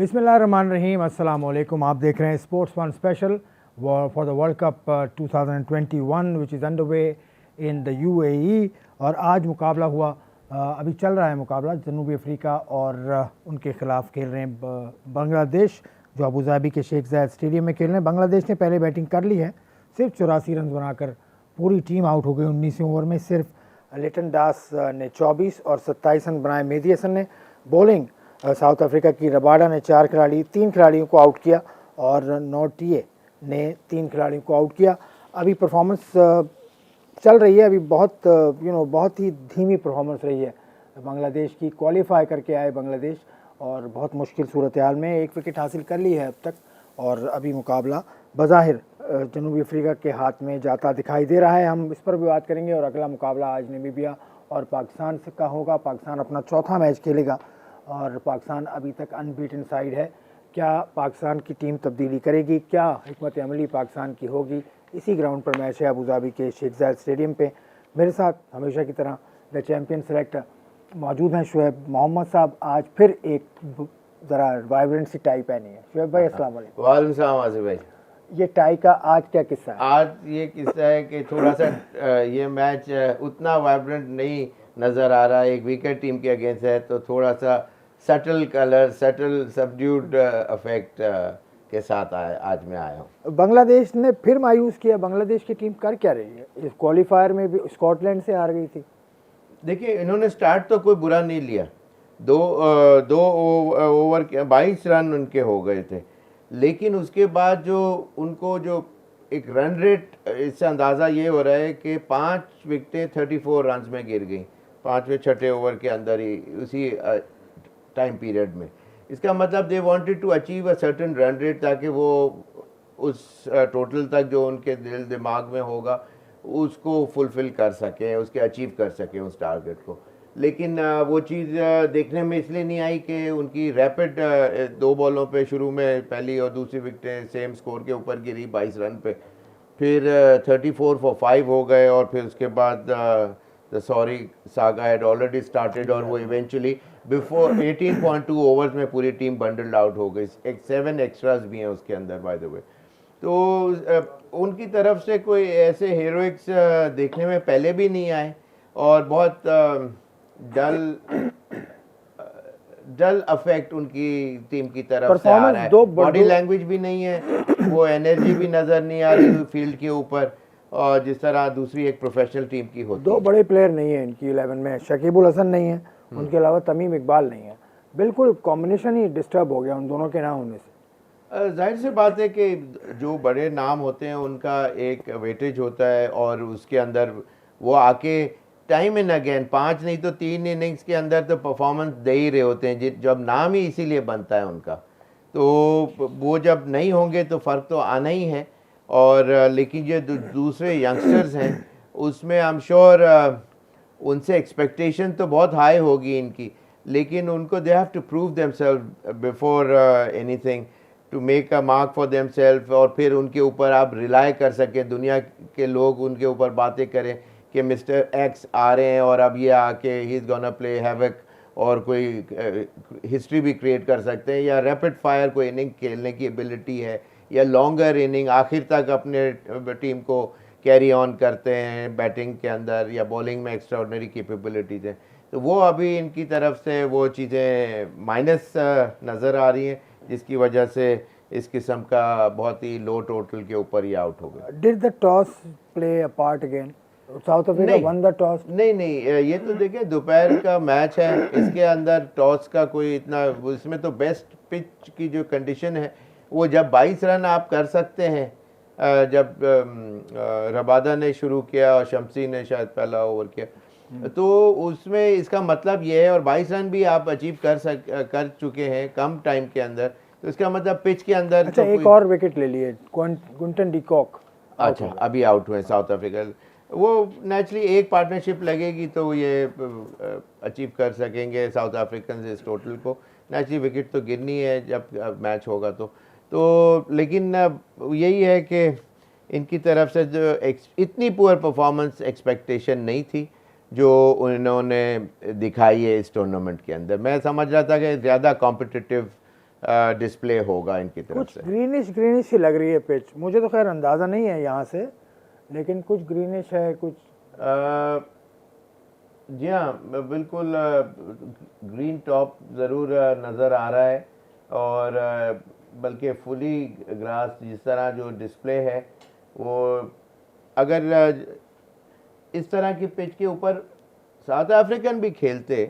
बिस्मिल्लाहिर्रहमानिर्रहीम, अस्सलाम वालेकुम। आप देख रहे हैं sports one special for the world cup 2021 which is under way in the UAE. और आज मुकाबला हुआ, अभी चल रहा है मुकाबला। जनूबी अफ्रीका और उनके ख़िलाफ़ खेल रहे हैं बांग्लादेश, जो अबू धाबी के शेख ज़ायद स्टेडियम में खेल रहे हैं। बांग्लादेश ने पहले बैटिंग कर ली है, सिर्फ 84 रन बनाकर पूरी टीम आउट हो गई 19वें ओवर में। सिर्फ लिटन दास ने 24 और 27 रन बनाए। मेहदी हसन ने बॉलिंग, साउथ अफ्रीका की रबाडा ने 3 खिलाड़ियों को आउट किया और नोटिए ने 3 खिलाड़ियों को आउट किया। अभी परफॉर्मेंस चल रही है, अभी बहुत ही धीमी परफॉर्मेंस रही है बांग्लादेश की। क्वालिफाई करके आए बांग्लादेश और बहुत मुश्किल सूरत हाल में 1 विकेट हासिल कर ली है अब तक। और अभी मुकाबला बज़ाहिर जनूबी अफ्रीका के हाथ में जाता दिखाई दे रहा है। हम इस पर भी बात करेंगे। और अगला मुकाबला आज नामीबिया और पाकिस्तान से का होगा। पाकिस्तान अपना चौथा मैच खेलेगा और पाकिस्तान अभी तक अनबीटन साइड है। क्या पाकिस्तान की टीम तब्दीली करेगी? क्या हिकमत अमली पाकिस्तान की होगी? इसी ग्राउंड पर मैच है अबू धाबी के शेख ज़ायद स्टेडियम पे। मेरे साथ हमेशा की तरह द चैम्पियन सेलेक्टर मौजूद हैं शुएब मोहम्मद साहब। आज फिर एक ज़रा वाइब्रेंट सी टाई पहनी है। शुएब भाई अस्सलाम वालेकुम। वालेकुम सलाम आसिफ भाई। ये टाई का आज क्या किस्सा है? आज ये किस्सा है कि थोड़ा सा ये मैच उतना वाइब्रेंट नहीं नज़र आ रहा है। एक वीकेट टीम के अगेंस्ट है तो थोड़ा सा subtle colour, subtle subdued effect के साथ आज मैं आया हूँ। बांग्लादेश ने फिर मायूस किया। बांग्लादेश की टीम कर क्या रही है? इस क्वालिफायर में भी स्कॉटलैंड से हार गई थी। देखिए, इन्होंने स्टार्ट तो कोई बुरा नहीं लिया। दो ओवर के 22 रन उनके हो गए थे, लेकिन उसके बाद जो एक रन रेट, इससे अंदाज़ा ये हो रहा है कि 5 विकेटें 34 रन में गिर गई 5वें 6ठे ओवर के अंदर ही, उसी टाइम पीरियड में। इसका मतलब they wanted to achieve a certain run rate, ताकि वो उस टोटल तक जो उनके दिल दिमाग में होगा उसको फुलफ़िल कर सकें, उसके अचीव कर सकें उस टारगेट को। लेकिन वो चीज़ देखने में इसलिए नहीं आई कि उनकी रैपिड 2 बॉलों पे शुरू में पहली और दूसरी विकेटें सेम स्कोर के ऊपर गिरी 22 रन पे, फिर 34 for 5 हो गए और फिर उसके बाद the sorry saga had already started और वो इवेंचुअली बिफोर 18.2 ओवर्स में पूरी टीम बंडल्ड आउट हो गई। 7 एक्स्ट्रास भी हैं उसके अंदर बाय द वे। तो उनकी तरफ से कोई ऐसे हीरोइक्स देखने में पहले भी नहीं आए और बहुत डल अफेक्ट उनकी टीम की तरफ से आ रहा है। बॉडी लैंग्वेज भी नहीं है, वो एनर्जी भी नज़र नहीं आ रही फील्ड के ऊपर, और जिस तरह दूसरी एक प्रोफेशनल टीम की होती है। 2 बड़े प्लेयर नहीं है इनकी 11 में। शकीबुल हसन नहीं है, उनके अलावा तमीम इकबाल नहीं है। बिल्कुल कॉम्बिनेशन ही डिस्टर्ब हो गया उन दोनों के ना होने से। जाहिर सी बात है कि जो बड़े नाम होते हैं उनका एक वेटेज होता है और उसके अंदर वो आके टाइम एंड अगेन 5 नहीं तो 3 इनिंग्स के अंदर तो परफॉर्मेंस दे ही रहे होते हैं, जब नाम ही इसीलिए बनता है उनका। तो वो जब नहीं होंगे तो फ़र्क तो आना ही है। और लेकिन जो दूसरे यंगस्टर्स हैं उसमें आई एम श्योर उनसे एक्सपेक्टेशन तो बहुत हाई होगी इनकी, लेकिन उनको they have to prove themselves before anything, to make a mark for themselves. और फिर उनके ऊपर आप रिलाई कर सकें, दुनिया के लोग उनके ऊपर बातें करें कि मिस्टर एक्स आ रहे हैं और अब ये आके he is gonna play havoc, और कोई हिस्ट्री भी क्रिएट कर सकते हैं, या रैपिड फायर कोई इनिंग खेलने की एबिलिटी है, या लॉन्गर इनिंग आखिर तक अपने टीम को कैरी ऑन करते हैं बैटिंग के अंदर या बॉलिंग में एक्स्ट्राऑर्डिनरी कैपेबिलिटीज़ हैं। तो वो अभी इनकी तरफ से वो चीज़ें माइनस नज़र आ रही हैं, जिसकी वजह से इस किस्म का बहुत ही लो टोटल के ऊपर ही आउट हो गया। Did the toss play a part again? South Africa one the toss? नहीं, ये तो देखिए दोपहर का मैच है, इसके अंदर टॉस का कोई इतना, इसमें तो बेस्ट पिच की जो कंडीशन है वो जब 22 रन आप कर सकते हैं, जब रबादा ने शुरू किया और शम्सी ने शायद पहला ओवर किया, तो उसमें इसका मतलब ये है, और 22 रन भी आप अचीव कर चुके हैं कम टाइम के अंदर, तो इसका मतलब पिच के अंदर। अच्छा, एक और विकेट ले लिए क्विंटन डी कॉक। अच्छा, अभी आउट हुए साउथ अफ्रीका। वो नेचुरली एक पार्टनरशिप लगेगी तो ये अचीव कर सकेंगे साउथ अफ्रीकन इस टोटल को। नेचुरली विकेट तो गिरनी है जब मैच होगा तो लेकिन यही है कि इनकी तरफ से जो इतनी पुअर परफॉर्मेंस एक्सपेक्टेशन नहीं थी जो उन्होंने दिखाई है इस टूर्नामेंट के अंदर। मैं समझ रहा था कि ज़्यादा कॉम्पिटिटिव डिस्प्ले होगा इनकी तरफ कुछ से। ग्रीनिश सी लग रही है पिच, मुझे तो खैर अंदाज़ा नहीं है यहाँ से, लेकिन कुछ ग्रीनिश है कुछ। जी हाँ, बिल्कुल ग्रीन टॉप ज़रूर नज़र आ रहा है, और बल्कि फुली ग्रास जिस तरह जो डिस्प्ले है वो, अगर इस तरह की पिच के ऊपर साउथ अफ्रीकन भी खेलते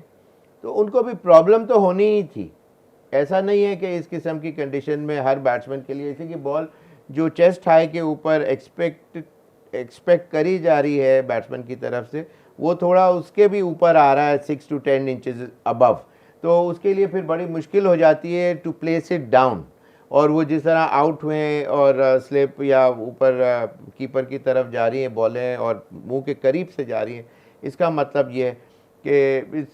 तो उनको भी प्रॉब्लम तो होनी ही थी। ऐसा नहीं है कि इस किस्म की कंडीशन में हर बैट्समैन के लिए, इसी की बॉल जो चेस्ट हाई के ऊपर एक्सपेक्ट करी जा रही है बैट्समैन की तरफ से, वो थोड़ा उसके भी ऊपर आ रहा है 6 to 10 इंचेस अबव, तो उसके लिए फिर बड़ी मुश्किल हो जाती है टू प्लेस इट डाउन। और वो जिस तरह आउट हुए और स्लिप या ऊपर कीपर की तरफ जा रही हैं बॉलें और मुंह के करीब से जा रही हैं, इसका मतलब ये है कि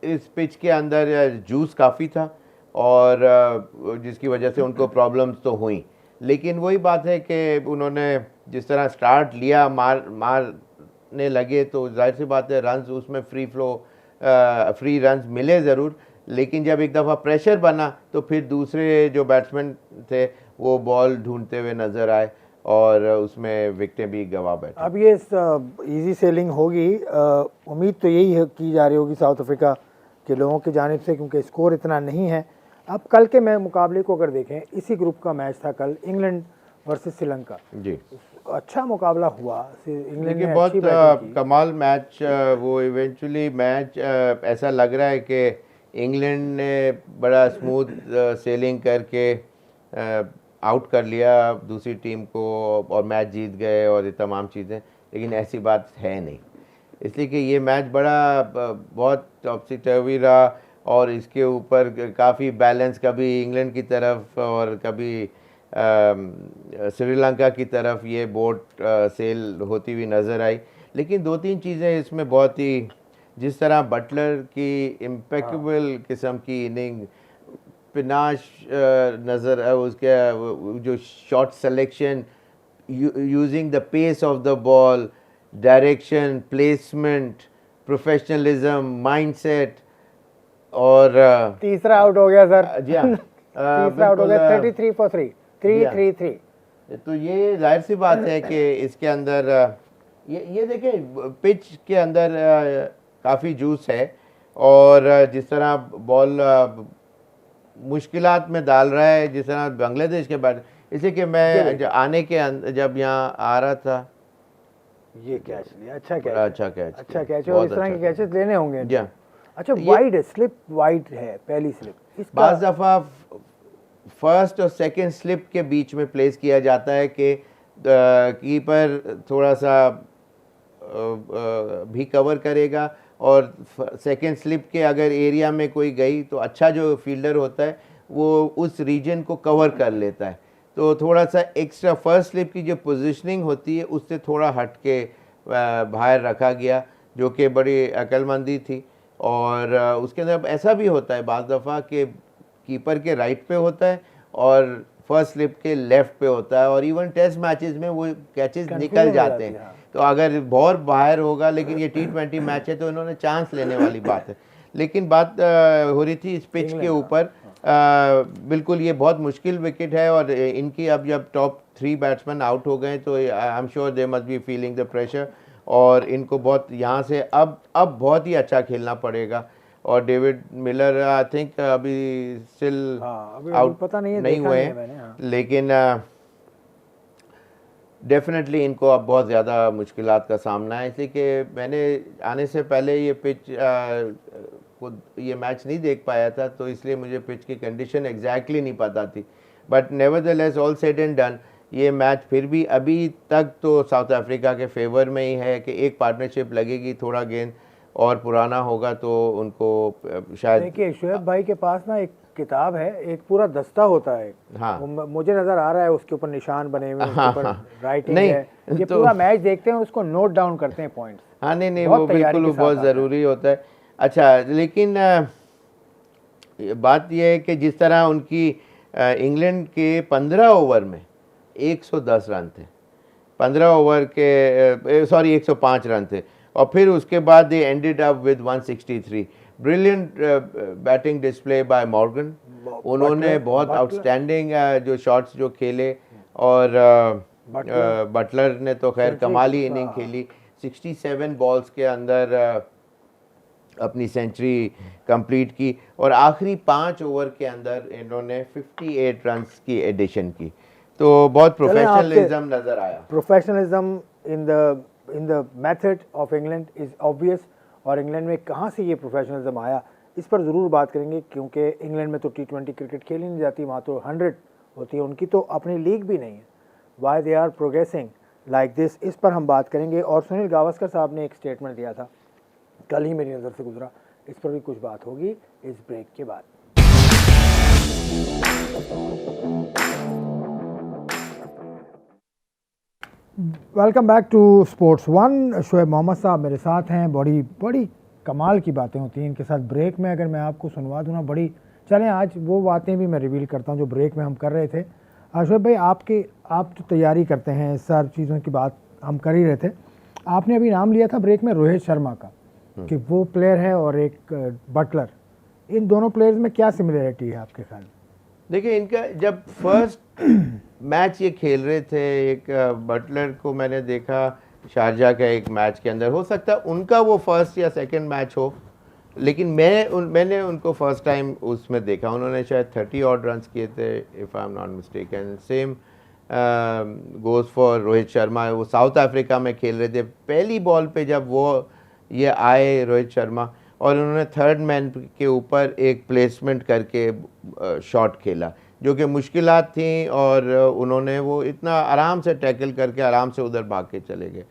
इस पिच के अंदर जूस काफ़ी था, और जिसकी वजह से उनको प्रॉब्लम्स तो हुई। लेकिन वही बात है कि उन्होंने जिस तरह स्टार्ट लिया, मारने लगे, तो जाहिर सी बात है रन्स उसमें फ्री रन्स मिले ज़रूर, लेकिन जब एक दफ़ा प्रेशर बना तो फिर दूसरे जो बैट्समैन थे वो बॉल ढूंढते हुए नज़र आए और उसमें विकेटें भी गंवा बैठे। अब ये इजी सेलिंग होगी, उम्मीद तो यही है की जा रही होगी साउथ अफ्रीका के लोगों की जानिब से, क्योंकि स्कोर इतना नहीं है। अब कल के मुकाबले को अगर देखें, इसी ग्रुप का मैच था कल, इंग्लैंड वर्सेस श्रीलंका। जी, अच्छा मुकाबला हुआ, इंग्लैंड ने बहुत अच्छी बैटिंग की। कमाल मैच वो इवेंचुअली मैच ऐसा लग रहा है कि इंग्लैंड ने बड़ा स्मूथ सेलिंग करके आउट कर लिया दूसरी टीम को और मैच जीत गए और ये तमाम चीज़ें, लेकिन ऐसी बात है नहीं। इसलिए कि ये मैच बड़ा बहुत टॉपसी टर्वी रहा, और इसके ऊपर काफ़ी बैलेंस कभी इंग्लैंड की तरफ और कभी श्रीलंका की तरफ ये बोट सेल होती हुई नज़र आई। लेकिन दो तीन चीज़ें इसमें बहुत ही, जिस तरह बटलर की इम्पेक्केबल किस्म की इनिंग, पिनाश नज़र उसके जो shot selection, using the pace of the ball, direction, placement, professionalism, mindset, और तीसरा आउट हो गया सर। जी हाँ, तीसरा आउट हो गया, 33 for 3, 3-3-3। तो ये जाहिर सी बात है कि इसके अंदर ये देखें पिच के अंदर काफ़ी जूस है, और जिस तरह बॉल मुश्किलात में डाल रहा है, जिस तरह बांग्लादेश के बाद, इसलिए कि मैं आने के जब यहाँ आ रहा था, ये कैच लिया, अच्छा कैच, अच्छा कैच, अच्छा कैच, और इस तरह के कैचेस लेने होंगे। जी हाँ। अच्छा, वाइड है, स्लिप वाइड है, पहली स्लिप इसका बाज़ दफ़ा फर्स्ट और सेकंड स्लिप के बीच में प्लेस किया जाता है कि कीपर थोड़ा सा भी कवर करेगा, और सेकंड स्लिप के अगर एरिया में कोई गई तो अच्छा जो फील्डर होता है वो उस रीजन को कवर कर लेता है। तो थोड़ा सा एक्स्ट्रा फर्स्ट स्लिप की जो पोजीशनिंग होती है उससे थोड़ा हट के बाहर रखा गया, जो कि बड़ी अक्लमंदी थी। और उसके अंदर ऐसा भी होता है बाज़ दफ़ा कि कीपर के राइट पे होता है और फर्स्ट स्लिप के लेफ्ट पे होता है, और इवन टेस्ट मैचेस में वो कैचेस निकल जाते हैं। तो अगर बॉल बाहर होगा, लेकिन ये T20 मैच है तो इन्होंने चांस लेने वाली बात है। लेकिन बात हो रही थी इस पिच के ऊपर, बिल्कुल ये बहुत मुश्किल विकेट है, और इनकी अब जब टॉप 3 बैट्समैन आउट हो गए तो आई am sure they must be feeling the pressure, और इनको बहुत यहाँ से अब बहुत ही अच्छा खेलना पड़ेगा। और डेविड मिलर आई थिंक अभी स्टिल आउट पता नहीं हुए हैं, लेकिन डेफिनेटली इनको अब बहुत ज़्यादा मुश्किलात का सामना है। इसलिए कि मैंने आने से पहले ये पिच को ये मैच नहीं देख पाया था, तो इसलिए मुझे पिच की कंडीशन एग्जैक्टली नहीं पता थी। But nevertheless all said and done, ये मैच फिर भी अभी तक तो साउथ अफ्रीका के फेवर में ही है कि एक पार्टनरशिप लगेगी, थोड़ा गेंद और पुराना होगा तो उनको शायद। देखिए शुएब भाई के पास ना एक किताब है, एक पूरा दस्ता होता है। हाँ, मुझे नजर आ रहा है उसके ऊपर निशान बने हुए, उसके ऊपर राइटिंग नहीं, है। ये तो पूरा मैच देखते हैं, उसको नोट डाउन करते हैं पॉइंट्स। हाँ, नहीं वो बिल्कुल बहुत ज़रूरी होता है। अच्छा, लेकिन बात यह है कि जिस तरह उनकी इंग्लैंड के 15 ओवर में 110 रन थे, 15 ओवर के 105 रन थे, और फिर उसके बाद they ended up with 163। Brilliant batting display bye Morgan, उन्होंने बहुत आउटस्टैंडिंग जो शॉट्स जो खेले, और बटलर ने तो खैर कमाल ही इनिंग खेली, 67 बॉल्स के अंदर अपनी सेंचुरी कंप्लीट की, और आखिरी 5 ओवर के अंदर इन्होंने 58 रन्स की एडिशन की। तो बहुत प्रोफेशनलिज्म नजर आया। Professionalism in the method of England is obvious, और इंग्लैंड में कहाँ से ये प्रोफेशनलिज्म आया इस पर ज़रूर बात करेंगे, क्योंकि इंग्लैंड में तो T20 क्रिकेट खेली नहीं जाती, वहाँ तो 100 होती है, उनकी तो अपनी लीग भी नहीं है। Why they are progressing like this, इस पर हम बात करेंगे। और सुनील गावस्कर साहब ने एक स्टेटमेंट दिया था, कल ही मेरी नज़र से गुजरा, इस पर भी कुछ बात होगी इस ब्रेक के बाद। Welcome back to sports one. Shoaib Mohammad साहब मेरे साथ हैं। बड़ी कमाल की बातें होती हैं इनके साथ ब्रेक में, अगर मैं आपको सुनवा दूँ ना बड़ी। चलें आज वो बातें भी मैं रिवील करता हूँ जो ब्रेक में हम कर रहे थे। शोएब भाई, आप जो तैयारी करते हैं, इस सारी चीज़ों की बात हम कर ही रहे थे। आपने अभी नाम लिया था ब्रेक में रोहित शर्मा का, कि वो प्लेयर है और एक बटलर, इन दोनों प्लेयर्स में क्या सिमिलरिटी है आपके ख्याल में? देखिए, इनका जब फर्स्ट मैच ये खेल रहे थे, एक बटलर को मैंने देखा शारजा का एक मैच के अंदर, हो सकता है उनका वो फर्स्ट या सेकंड मैच हो, लेकिन मैंने उनको फर्स्ट टाइम उसमें देखा। उन्होंने शायद 30 ऑड रन्स किए थे if I am not mistaken. Same goes for Rohit Sharma. वो साउथ अफ्रीका में खेल रहे थे, पहली बॉल पे जब वो ये आए रोहित शर्मा, और उन्होंने थर्ड मैन के ऊपर एक प्लेसमेंट करके शॉट खेला, जो कि मुश्किलात थी, और उन्होंने वो इतना आराम से टैकल करके आराम से उधर भाग के चले गए।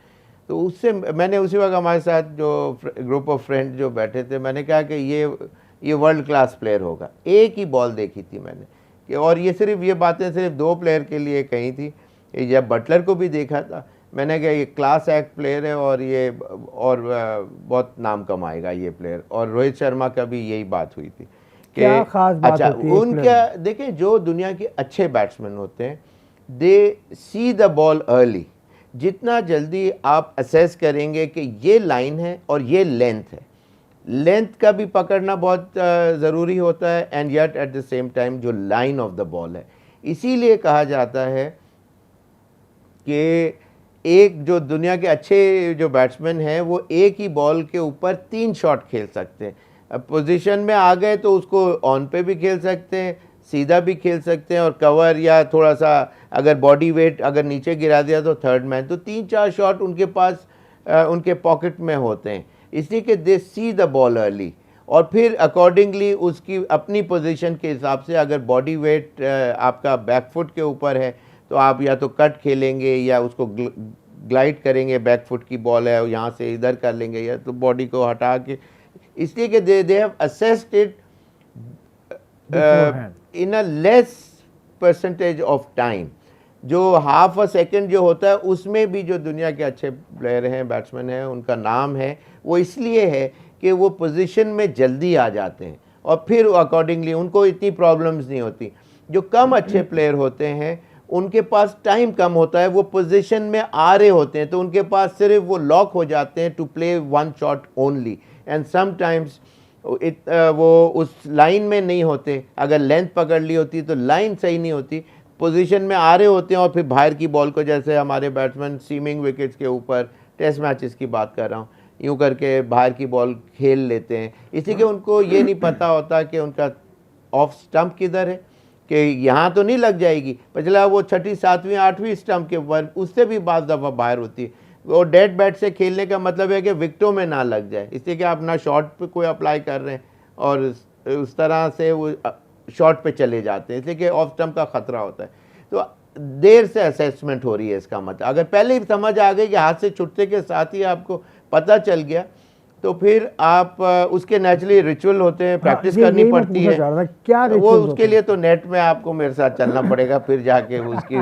तो उससे मैंने उसी वक्त हमारे साथ जो ग्रुप ऑफ फ्रेंड जो बैठे थे, मैंने कहा कि ये वर्ल्ड क्लास प्लेयर होगा। एक ही बॉल देखी थी मैंने कि, और ये बातें सिर्फ 2 प्लेयर के लिए कही थी। जब बटलर को भी देखा था, मैंने कहा ये क्लास एक्ट प्लेयर है, और बहुत नाम कमाएगा ये प्लेयर। और रोहित शर्मा का भी यही बात हुई थी कि क्या खास बात अच्छा होती है उनका, देखिए जो दुनिया के अच्छे बैट्समैन होते हैं, दे सी द बॉल अर्ली। जितना जल्दी आप असेस करेंगे कि ये लाइन है और ये लेंथ है, लेंथ का भी पकड़ना बहुत ज़रूरी होता है, and yet at the same time जो लाइन ऑफ द बॉल है। इसीलिए कहा जाता है कि एक जो दुनिया के अच्छे जो बैट्समैन हैं, वो एक ही बॉल के ऊपर 3 शॉट खेल सकते हैं। अब पोजीशन में आ गए तो उसको ऑन पे भी खेल सकते हैं, सीधा भी खेल सकते हैं, और कवर या थोड़ा सा अगर बॉडी वेट अगर नीचे गिरा दिया तो थर्ड मैन। तो 3-4 शॉट उनके पास उनके पॉकेट में होते हैं, इसलिए कि दे सी द बॉल अर्ली, और फिर अकॉर्डिंगली उसकी अपनी पोजीशन के हिसाब से, अगर बॉडी वेट आपका बैकफुट के ऊपर है तो आप या तो कट खेलेंगे या उसको ग्लाइड करेंगे, बैकफुट की बॉल है यहाँ से इधर कर लेंगे, या तो बॉडी को हटा के, इसलिए कि they have assessed it in a less percentage of time. जो हाफ अ सेकेंड जो होता है, उसमें भी जो दुनिया के अच्छे प्लेयर हैं, बैट्समैन हैं, उनका नाम है, वो इसलिए है कि वो पोजीशन में जल्दी आ जाते हैं, और फिर अकॉर्डिंगली उनको इतनी प्रॉब्लम्स नहीं होती। जो कम अच्छे प्लेयर होते हैं, उनके पास टाइम कम होता है, वो पोजीशन में आ रहे होते हैं, तो उनके पास सिर्फ वो लॉक हो जाते हैं to play 1 shot only, and sometimes वो उस लाइन में नहीं होते। अगर लेंथ पकड़ ली होती तो लाइन सही नहीं होती, पोजीशन में आ रहे होते हैं, और फिर बाहर की बॉल को, जैसे हमारे बैट्समैन सीमिंग विकेट्स के ऊपर, टेस्ट मैचेस की बात कर रहा हूँ, यूँ करके बाहर की बॉल खेल लेते हैं, इसी के उनको ये नहीं पता होता कि उनका ऑफ स्टंप किधर है, कि यहाँ तो नहीं लग जाएगी, पर चला वो 6ठी 7वीं 8वीं स्टंप के ऊपर, उससे भी बाज़ दफ़ा बाहर होती है। वो डेड बैट से खेलने का मतलब है कि विकेटों में ना लग जाए, इसलिए कि आप ना शॉट पे कोई अप्लाई कर रहे हैं, और उस तरह से वो शॉट पे चले जाते हैं, इसलिए कि ऑफ स्टंप का ख़तरा होता है। तो देर से असेसमेंट हो रही है इसका मतलब। अगर पहले ही समझ आ गई कि हाथ से छुटते के साथ ही आपको पता चल गया, तो फिर आप उसके नेचुरली रिचुअल होते हैं, प्रैक्टिस करनी पड़ती है। क्या वो उसके लिए तो नेट में आपको मेरे साथ चलना पड़ेगा, फिर जाके उसकी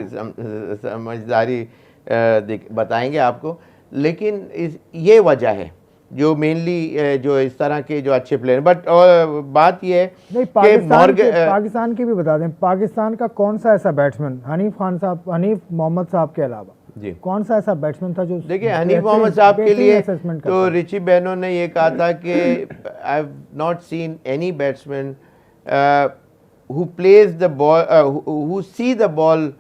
समझदारी बताएंगे आपको। लेकिन ये वजह है जो मेनली जो इस तरह के जो अच्छे प्लेयर। बट बात ये है नहीं, पाकिस्तान की भी बता दें, पाकिस्तान का कौन सा ऐसा बैट्समैन, हनीफ मोहम्मद साहब के अलावा जी कौन सा ऐसा बैट्समैन था जो, देखिए हनीफ मोहम्मद साहब के लिए तो रिची बेनो ने ये कहा था कि I have not seen any batsman who plays the ball, who see the ball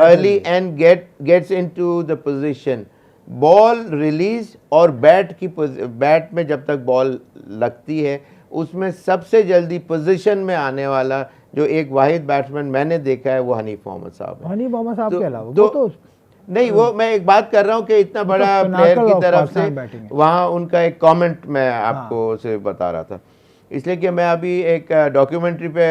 early and gets into the position. Ball release और बैट में जब तक बॉल लगती है उसमें सबसे जल्दी पोजीशन में आने वाला जो एक वाहिद बैट्समैन मैंने देखा है वो हनीफ मोहम्मद साहब है। हनीफ मोहम्मद साहब के अलावा तो नहीं, वो मैं एक बात कर रहा हूँ कि इतना बड़ा प्लेयर की तरफ से वहाँ उनका एक कमेंट मैं आपको से बता रहा था, इसलिए कि मैं अभी एक डॉक्यूमेंट्री पे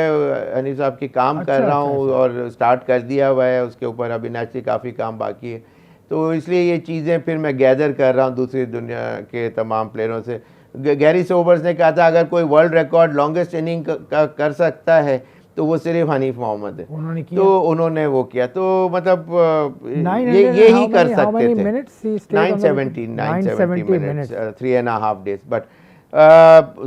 हनीफ साहब की काम कर रहा हूँ और स्टार्ट कर दिया हुआ है उसके ऊपर, अभी नेचुरली काफ़ी काम बाकी है, तो इसलिए ये चीज़ें फिर मैं गैदर कर रहा हूँ दूसरी दुनिया के तमाम प्लेयरों से। गैरी सोबर्स ने कहा था अगर कोई वर्ल्ड रिकॉर्ड लॉन्गेस्ट इनिंग कर सकता है तो वो सिर्फ हनीफ मोहम्मद है, तो उन्होंने वो किया, तो मतलब ये ही कर सकते थे। 970 मिनट्स 3.5 days। बट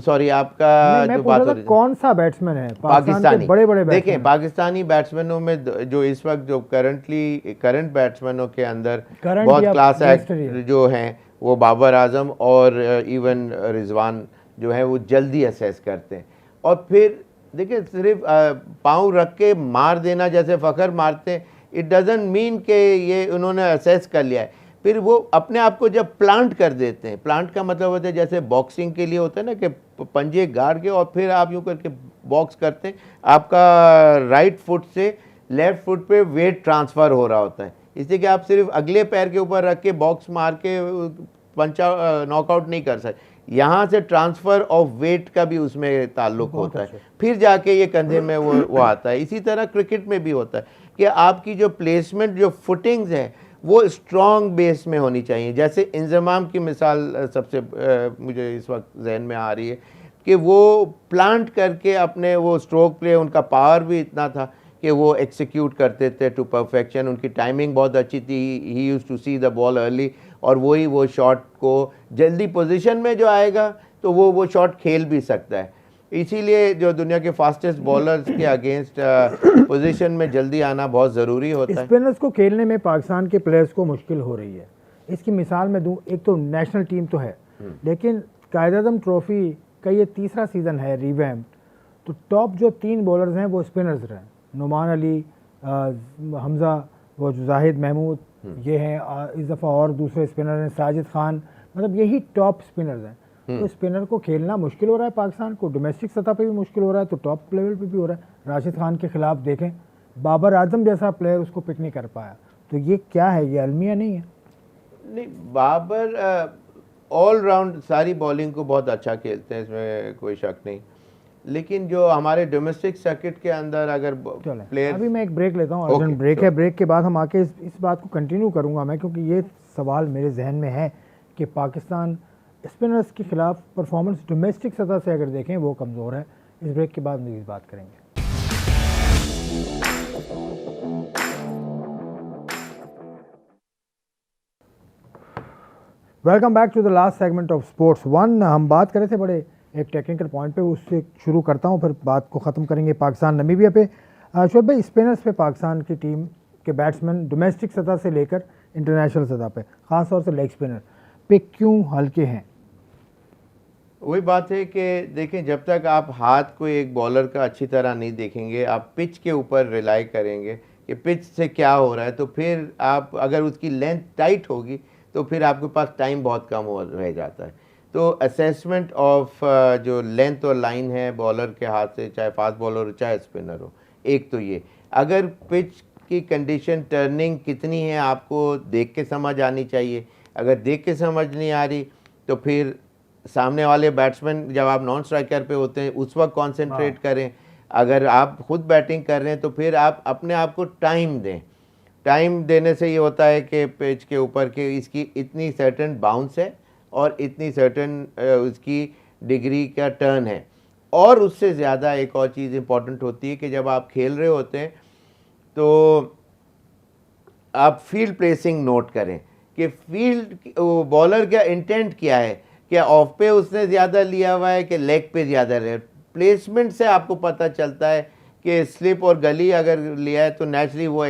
सॉरी, आपका जो बात हो रही कौन सा बैट्समैन है पाकिस्तानी, बड़े देखिए पाकिस्तानी बैट्समैनों में जो इस वक्त जो करंट बैट्समैनों के अंदर बहुत क्लास एक्ट जो हैं वो बाबर आजम और इवन रिजवान जो है वो जल्दी असेस करते हैं, और फिर देखिए सिर्फ पाँव रख के मार देना जैसे फ़खर मारते हैं, इट डजंट मीन कि ये उन्होंने असेस कर लिया है, फिर वो अपने आप को जब प्लांट कर देते हैं, प्लांट का मतलब होता है जैसे बॉक्सिंग के लिए होता है ना कि पंजे गाड़ के और फिर आप यूँ करके बॉक्स करते हैं, आपका राइट फुट से लेफ्ट फुट पे वेट ट्रांसफ़र हो रहा होता है, इसलिए कि आप सिर्फ अगले पैर के ऊपर रख के बॉक्स मार के पंचा नॉकआउट नहीं कर सकते, यहाँ से ट्रांसफ़र ऑफ वेट का भी उसमें ताल्लुक होता है, फिर जाके ये कंधे में वो आता है। इसी तरह क्रिकेट में भी होता है कि आपकी जो प्लेसमेंट जो फुटिंग्स हैं वो स्ट्रॉन्ग बेस में होनी चाहिए। जैसे इंजमाम की मिसाल सबसे मुझे इस वक्त जहन में आ रही है कि वो प्लांट करके अपने वो स्ट्रोक प्ले, उनका पावर भी इतना था कि वो एक्सिक्यूट करते थे टू परफेक्शन, उनकी टाइमिंग बहुत अच्छी थी, he used to see the ball early, और वही वो शॉट को जल्दी पोजीशन में जो आएगा तो वो शॉट खेल भी सकता है। इसीलिए जो दुनिया के फास्टेस्ट बॉलर्स के अगेंस्ट पोजीशन में जल्दी आना बहुत ज़रूरी होता है। स्पिनर्स को खेलने में पाकिस्तान के प्लेयर्स को मुश्किल हो रही है। इसकी मिसाल मैं दूं, एक तो नेशनल टीम तो है, लेकिन कायद-ए-आज़म ट्रॉफी का ये तीसरा सीज़न है रिवैम्प, तो टॉप जो 3 बॉलर्स हैं वो स्पिनर्स रहे, नुमान अली, हमज़ा, वो जाहिद महमूद, ये हैं, इस दफ़ा और दूसरे स्पिनर हैं साजिद खान, मतलब यही टॉप स्पिनर्स हैं। तो स्पिनर को खेलना मुश्किल हो रहा है पाकिस्तान को, डोमेस्टिक सतह पे भी मुश्किल हो रहा है, तो टॉप लेवल पे भी हो रहा है। राशिद खान के खिलाफ देखें, बाबर आजम जैसा प्लेयर उसको पिक नहीं कर पाया, तो ये क्या है, ये अलमिया नहीं है? नहीं, बाबर ऑल राउंड सारी बॉलिंग को बहुत अच्छा खेलते हैं, इसमें कोई शक नहीं, लेकिन जो हमारे डोमेस्टिक सर्किट के अंदर अगर प्लेयर, अभी मैं एक ब्रेक लेता हूँ, अर्जेंट ब्रेक है, ब्रेक के बाद हम आके इस बात को कंटिन्यू करूँगा मैं, क्योंकि ये सवाल मेरे जहन में है कि पाकिस्तान स्पिनर्स के खिलाफ परफॉर्मेंस डोमेस्टिक सतह से अगर देखें वो कमज़ोर है। इस ब्रेक के बाद हम इस बात करेंगे। Welcome back to the last segment of sports one. हम बात कर रहे थे बड़े एक टेक्निकल पॉइंट पे, उससे शुरू करता हूँ, फिर बात को ख़त्म करेंगे पाकिस्तान नमीबिया पे। शोएब भाई, स्पिनर्स पे पाकिस्तान की टीम के बैट्समैन डोमेस्टिक सतह से लेकर इंटरनेशनल सतह पे, ख़ास तौर से लेग स्पिनर पे क्यों हल्के हैं? वही बात है कि देखें, जब तक आप हाथ को एक बॉलर का अच्छी तरह नहीं देखेंगे, आप पिच के ऊपर रिलाई करेंगे कि पिच से क्या हो रहा है, तो फिर आप अगर उसकी लेंथ टाइट होगी तो फिर आपके पास टाइम बहुत कम हो रह जाता है। तो असेसमेंट ऑफ जो लेंथ और लाइन है बॉलर के हाथ से, चाहे फास्ट बॉलर हो चाहे स्पिनर हो, एक तो ये, अगर पिच की कंडीशन टर्निंग कितनी है आपको देख के समझ आनी चाहिए, अगर देख के समझ नहीं आ रही तो फिर सामने वाले बैट्समैन, जब आप नॉन स्ट्राइकर पे होते हैं उस वक्त कॉन्सेंट्रेट करें, अगर आप खुद बैटिंग कर रहे हैं तो फिर आप अपने आप को टाइम दें। टाइम देने से ये होता है कि पिच के ऊपर के इसकी इतनी सर्टेन बाउंस है और इतनी सर्टेन उसकी डिग्री का टर्न है, और उससे ज़्यादा एक और चीज़ इंपॉर्टेंट होती है कि जब आप खेल रहे होते हैं तो आप फील्ड प्लेसिंग नोट करें कि फील्ड बॉलर का इंटेंट क्या है, क्या ऑफ पे उसने ज़्यादा लिया हुआ है कि लेग पे ज़्यादा रहे। प्लेसमेंट से आपको पता चलता है कि स्लिप और गली अगर लिया है तो नेचुरली वो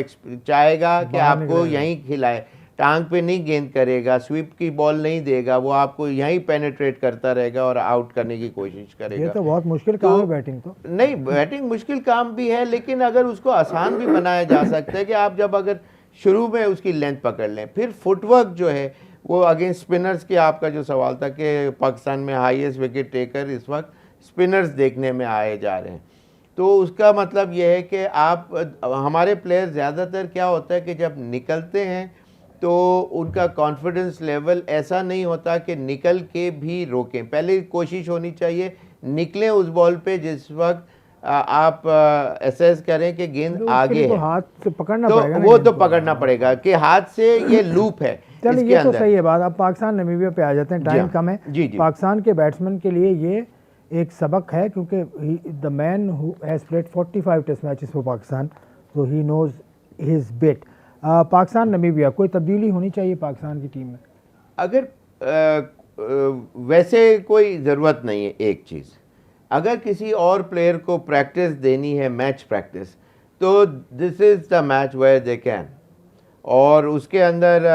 चाहेगा कि आपको यहीं खिलाए, टांग पे नहीं गेंद करेगा, स्वीप की बॉल नहीं देगा, वो आपको यहीं पेनिट्रेट करता रहेगा और आउट करने की कोशिश करेगा। ये तो बहुत मुश्किल काम है बैटिंग तो। नहीं, बैटिंग मुश्किल काम भी है, लेकिन अगर उसको आसान भी बनाया जा सकता है कि आप जब अगर शुरू में उसकी लेंथ पकड़ लें, फिर फुटवर्क जो है वो अगेंस्ट स्पिनर्स के, आपका जो सवाल था कि पाकिस्तान में हाईएस्ट विकेट टेकर इस वक्त स्पिनर्स देखने में आए जा रहे हैं, तो उसका मतलब यह है कि आप हमारे प्लेयर ज़्यादातर क्या होता है कि जब निकलते हैं तो उनका कॉन्फिडेंस लेवल ऐसा नहीं होता कि निकल के भी रोकें। पहले कोशिश होनी चाहिए निकलें उस बॉल पे जिस वक्त आप एसेस करें कि गेंद आगे तो है, हाथ से पकड़ना तो पड़ेगा ना वो गेंद तो को। पकड़ना पड़ेगा कि हाथ से ये लूप है चलिए इसके ये तो अंदर। सही है बात। अब पाकिस्तान नमीबिया पे आ जाते हैं, जी टाइम हाँ, कम है। जी, जी। पाकिस्तान के बैट्समैन के लिए ये एक सबक है, क्योंकि the man who has played 45 test matches for Pakistan, so he knows his bit. Pakistan Namibia, कोई तब्दीली होनी चाहिए पाकिस्तान की टीम में? अगर वैसे कोई ज़रूरत नहीं है। एक चीज़, अगर किसी और प्लेयर को प्रैक्टिस देनी है, मैच प्रैक्टिस, तो this is the match where they can. और उसके अंदर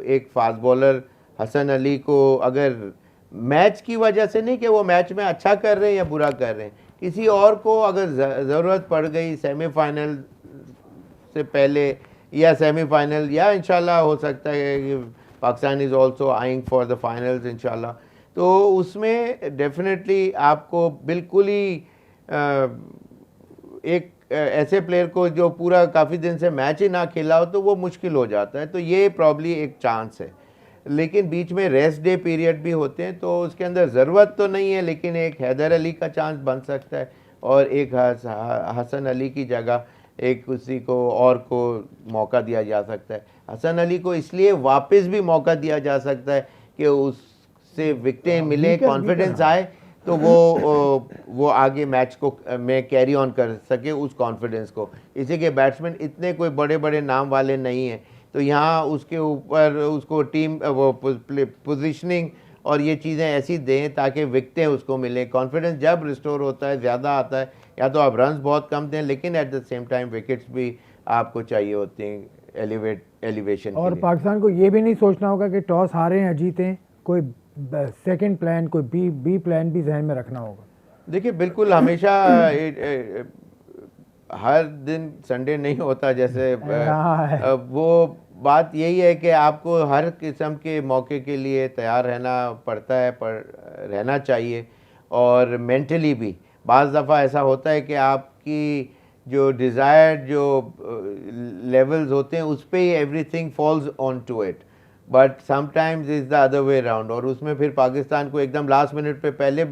एक फास्ट बॉलर हसन अली को, अगर मैच की वजह से नहीं कि वो मैच में अच्छा कर रहे हैं या बुरा कर रहे हैं, किसी और को अगर ज़रूरत पड़ गई सेमीफाइनल से पहले या सेमीफाइनल, या इंशाल्लाह हो सकता है कि Pakistan is also eyeing for the finals इंशाल्लाह, तो उसमें डेफिनेटली आपको बिल्कुल ही एक ऐसे प्लेयर को जो पूरा काफ़ी दिन से मैच ही ना खेला हो तो वो मुश्किल हो जाता है, तो ये प्रॉब्ली एक चांस है। लेकिन बीच में रेस्ट डे पीरियड भी होते हैं, तो उसके अंदर ज़रूरत तो नहीं है, लेकिन एक हैदर अली का चांस बन सकता है और एक हसन अली की जगह एक किसी को और को मौका दिया जा सकता है। हसन अली को इसलिए वापस भी मौका दिया जा सकता है कि उससे विकेटें मिले, कॉन्फिडेंस आए, तो वो आगे मैच को में कैरी ऑन कर सके उस कॉन्फिडेंस को। इसी के बैट्समैन इतने कोई बड़े बड़े नाम वाले नहीं हैं, तो यहाँ उसके ऊपर उसको टीम वो पोजीशनिंग और ये चीज़ें ऐसी दें ताकि विकेटें उसको मिलें। कॉन्फिडेंस जब रिस्टोर होता है, ज़्यादा आता है, या तो आप रन्स बहुत कम दें, लेकिन at the same time wickets भी आपको चाहिए होती हैं एलिवेशन। और पाकिस्तान को ये भी नहीं सोचना होगा कि टॉस हारें या जीतें, कोई सेकंड प्लान, कोई बी प्लान भी जहन में रखना होगा। देखिए बिल्कुल, हमेशा हर दिन संडे नहीं होता, जैसे वो बात यही है कि आपको हर किस्म के मौके के लिए तैयार रहना पड़ता है, पर रहना चाहिए। और मेंटली भी बाज़ दफ़ा ऐसा होता है कि आपकी जो डिज़ायर्ड जो लेवल्स होते हैं उस पर ही everything falls on to it, but sometimes is the other way round. और उसमें फिर पाकिस्तान को एकदम लास्ट मिनट पे पहले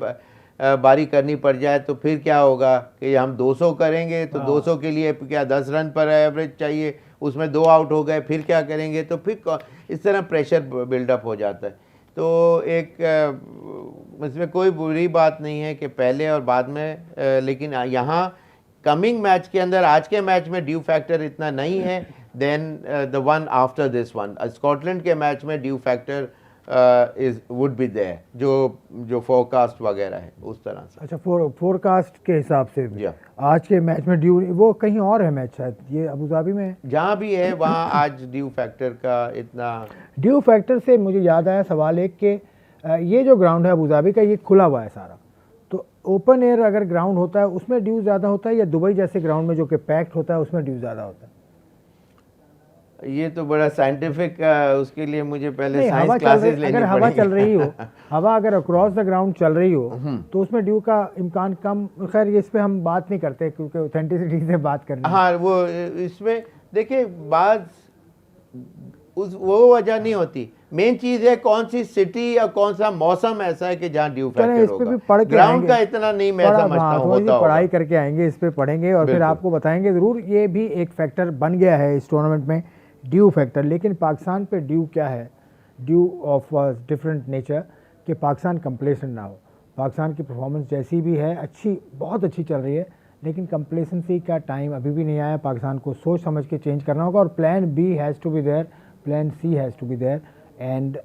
बारी करनी पड़ जाए तो फिर क्या होगा कि हम 200 करेंगे, तो 200 के लिए क्या 10 रन पर एवरेज चाहिए, उसमें 2 आउट हो गए, फिर क्या करेंगे, तो फिर इस तरह प्रेशर बिल्डअप हो जाता है। तो एक इसमें कोई बुरी बात नहीं है कि पहले और बाद में, लेकिन यहाँ कमिंग मैच के अंदर, आज के मैच में ड्यू फैक्टर इतना नहीं है then the one after this one. Scotland के मैच में dew factor is would be there, जो फोरकास्ट वगैरह है उस तरह से। अच्छा, फोरकास्ट के हिसाब से जी आज के मैच में ड्यू, वो कहीं और है मैच, शायद ये अबू धाबी में है, जहाँ भी है वहाँ आज ड्यू फैक्टर का इतना। ड्यू फैक्टर से मुझे याद आया सवाल एक कि ये जो ग्राउंड है अबू धाबी का, ये खुला हुआ है सारा, तो ओपन एयर अगर ग्राउंड होता है उसमें ड्यू ज़्यादा होता है, या दुबई जैसे ग्राउंड में जो कि पैक्ड होता है उसमें ड्यू ज़्यादा होता है? ये तो बड़ा साइंटिफिक, उसके लिए मुझे पहले हवा साइंस क्लासेस लेनी अगर हवा पड़ेगी। चल रही हो, हवा अगर अक्रॉस द ग्राउंड चल रही हो तो उसमें ड्यू का इम्कान कम। खैर इस पे हम बात नहीं करते क्योंकि ऑथेंटिसिटी से बात करनी है। हाँ, वो इसमें देखिए बात वो वजह नहीं होती, मेन चीज़ है कौन सी सिटी या कौन सा मौसम ऐसा है कि जहाँ ड्यू फैक्टर होगा। ग्राउंड का इतना नहीं मैं समझता हूँ होता पढ़ाई करके आएंगे, इस पे पढ़ेंगे और फिर आपको बताएंगे ज़रूर। ये भी एक फैक्टर बन गया है इस टूर्नामेंट में, ड्यू फैक्टर। लेकिन पाकिस्तान पे ड्यू क्या है, ड्यू ऑफ डिफरेंट नेचर, कि पाकिस्तान कंप्लेसेंट ना हो। पाकिस्तान की परफॉर्मेंस जैसी भी है अच्छी, बहुत अच्छी चल रही है, लेकिन कंप्लेसेंसी का टाइम अभी भी नहीं आया। पाकिस्तान को सोच समझ के चेंज करना होगा और plan B has to be there, plan C has to be there. And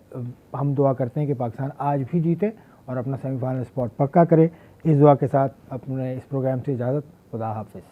हम दुआ करते हैं कि पाकिस्तान आज भी जीते और अपना सेमीफाइनल स्पॉट पक्का करे। इस दुआ के साथ अपने इस प्रोग्राम से इजाज़त, खुदा हाफिज़।